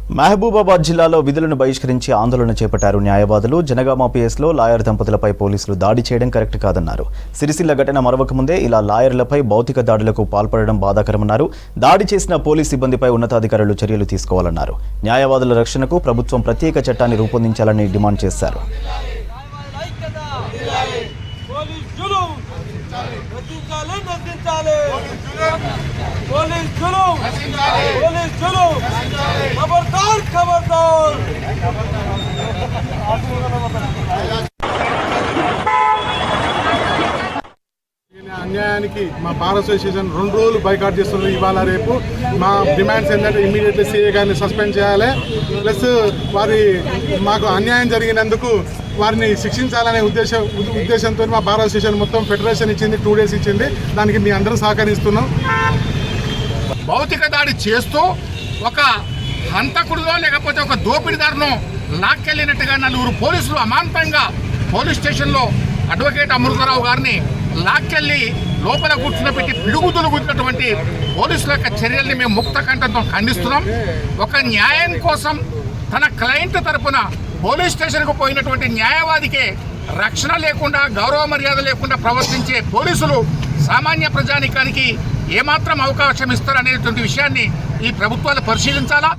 మహబూబాబాద్ జిల్లాలో విధులను బహిష్కరించి ఆందోళన చేపట్టారు న్యాయవాదులు. జనగామ పిఎస్లో లాయర్ దంపతులపై పోలీసులు దాడి చేయడం కరెక్ట్ కాదన్నారు. సిరిసిల్ల ఘటన మరవక ముందే ఇలా లాయర్లపై భౌతిక దాడులకు పాల్పడడం బాధాకరమన్నారు. దాడి చేసిన పోలీస్ సిబ్బందిపై ఉన్నతాధికారులు చర్యలు తీసుకోవాలన్నారు. న్యాయవాదుల రక్షణకు ప్రభుత్వం ప్రత్యేక చట్టాన్ని రూపొందించాలని డిమాండ్ చేశారు. అన్యాయానికి మా బార్ అసోసియేషన్ 2 రోజులు బైకాట్ చేస్తున్నారు. ఇవాళ రేపు మా డిమాండ్స్ ఏంటంటే ఇమ్మీడియట్లీ సీఏ గారిని సస్పెండ్ చేయాలి, ప్లస్ మాకు అన్యాయం జరిగినందుకు వారిని శిక్షించాలనే ఉద్దేశంతో మా బార్ అసోసియేషన్ మొత్తం ఫెడరేషన్ ఇచ్చింది, 2 days ఇచ్చింది. దానికి మీ అందరూ సహకరిస్తున్నాం. భౌతిక దాడి చేస్తూ ఒక హంతకుడిలో లేకపోతే ఒక దోపిడీదారును లాక్కెళ్ళినట్టుగా 4 పోలీసులు అమాంతంగా పోలీస్ స్టేషన్లో అడ్వకేట్ అమృతరావు గారిని లాక్కెళ్ళి లోపల కూర్చున్నపెట్టి పిడుగుతులు కూర్చున్నటువంటి పోలీసుల యొక్క చర్యల్ని మేము ముక్త కంఠంతో ఖండిస్తున్నాం. ఒక న్యాయం కోసం తన క్లయింట్ తరపున పోలీస్ స్టేషన్కు పోయినటువంటి న్యాయవాదికే రక్షణ లేకుండా, గౌరవ మర్యాద లేకుండా ప్రవర్తించే పోలీసులు సామాన్య ప్రజానికానికి ఏమాత్రం అవకాశం ఇస్తారనేటువంటి విషయాన్ని ఈ ప్రభుత్వాలు పరిశీలించాలా.